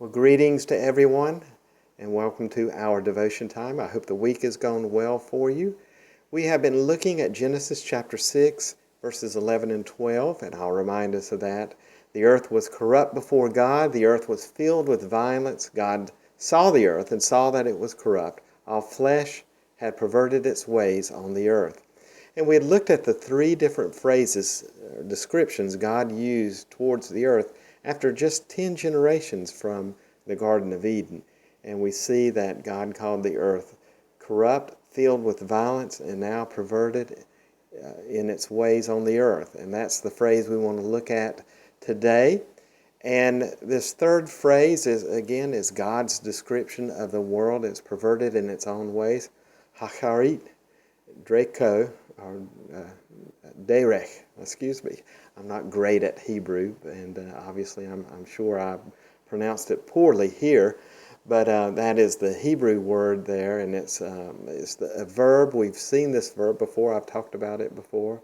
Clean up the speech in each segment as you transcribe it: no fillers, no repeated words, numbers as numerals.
Well, greetings to everyone and welcome to our devotion time. I hope the week has gone well for you. We have been looking at Genesis chapter 6, verses 11 and 12, and I'll remind us of that. The earth was corrupt before God. The earth was filled with violence. God saw the earth and saw that it was corrupt. All flesh had perverted its ways on the earth. And we had looked at the three different phrases, descriptions God used towards the earth after just 10 generations from the Garden of Eden. And we see that God called the earth corrupt, filled with violence, and now perverted in its ways on the earth. And that's the phrase we want to look at today. And this third phrase is God's description of the world. It's perverted in its own ways. Hacharit, Draco, or Derech, excuse me. I'm not great at Hebrew, and obviously I'm sure I pronounced it poorly here, but that is the Hebrew word there, and it's a verb. We've seen this verb before. I've talked about it before,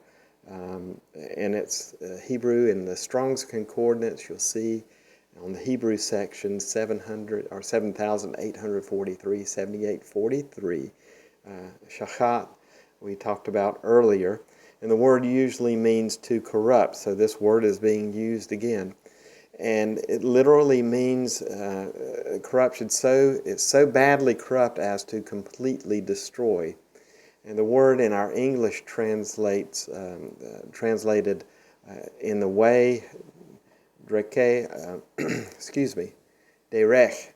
and it's Hebrew in the Strong's Concordance. You'll see on the Hebrew section 700 or 7,843, 7843, shachat. We talked about earlier, and the word usually means to corrupt, so this word is being used again, and it literally means corruption. It's so badly corrupt as to completely destroy. And the word in our English translated in the way derech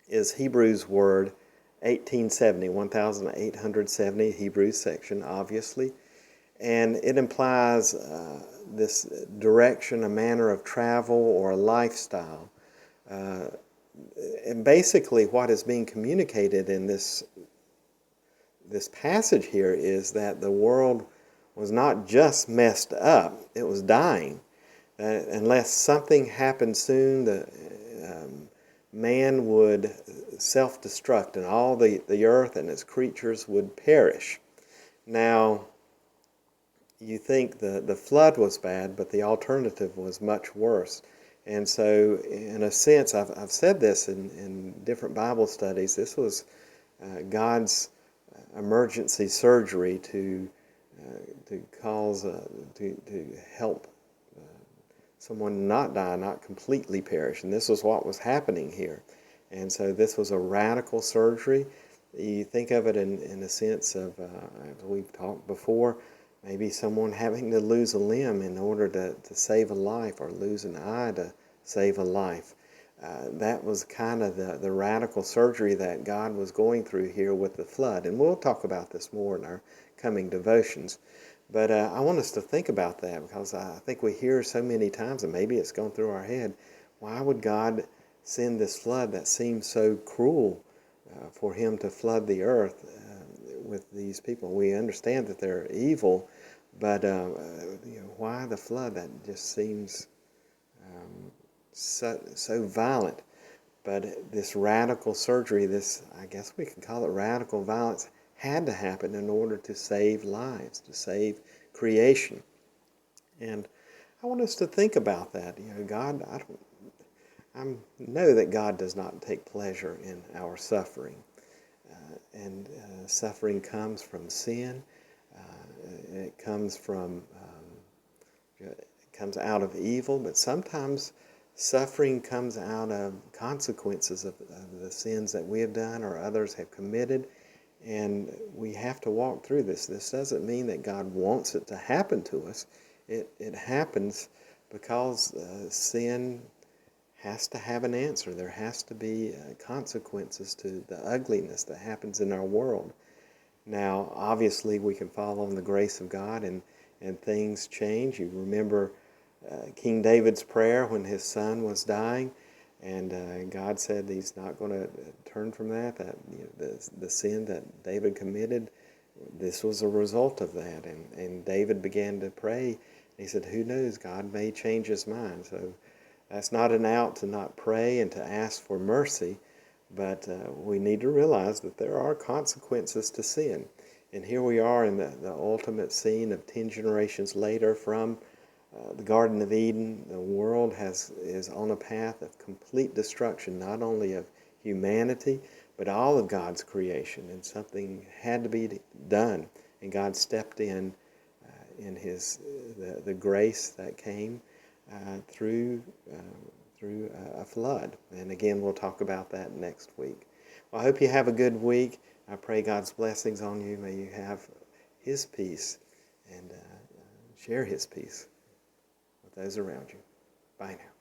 is Hebrew's word 1870, Hebrew section, obviously. And it implies this direction, a manner of travel, or a lifestyle. And basically what is being communicated in this passage here is that the world was not just messed up, it was dying. Unless something happened soon, man would self-destruct, and all the earth and its creatures would perish. Now, you think the flood was bad, but the alternative was much worse. And so, in a sense, I've said this in different Bible studies, this was God's emergency surgery to help someone not die, not completely perish. And this was what was happening here. And so this was a radical surgery. You think of it in a sense of, as we've talked before, maybe someone having to lose a limb in order to save a life, or lose an eye to save a life. That was kind of the radical surgery that God was going through here with the flood. And we'll talk about this more in our coming devotions. But I want us to think about that, because I think we hear so many times, and maybe it's gone through our head, why would God send this flood that seems so cruel for him to flood the earth with these people? We understand that they're evil, but why the flood? That just seems so violent. But this radical surgery, I guess we could call it radical violence, had to happen in order to save lives, to save creation. And I want us to think about that. God, I know that God does not take pleasure in our suffering. And suffering comes from sin. It comes out of evil, but sometimes suffering comes out of consequences of the sins that we have done or others have committed. And we have to walk through this. This doesn't mean that God wants it to happen to us. It happens because sin has to have an answer. There has to be consequences to the ugliness that happens in our world. Now, obviously, we can fall on the grace of God and things change. You remember King David's prayer when his son was dying. And God said he's not going to turn from that the sin that David committed, this was a result of that. And David began to pray. He said, who knows, God may change his mind. So that's not an out to not pray and to ask for mercy, but we need to realize that there are consequences to sin. And here we are in the ultimate scene of 10 generations later from the Garden of Eden, the world is on a path of complete destruction, not only of humanity, but all of God's creation. And something had to be done. And God stepped in His the grace that came through a flood. And again, we'll talk about that next week. Well, I hope you have a good week. I pray God's blessings on you. May you have His peace and share His peace with those around you. Bye now.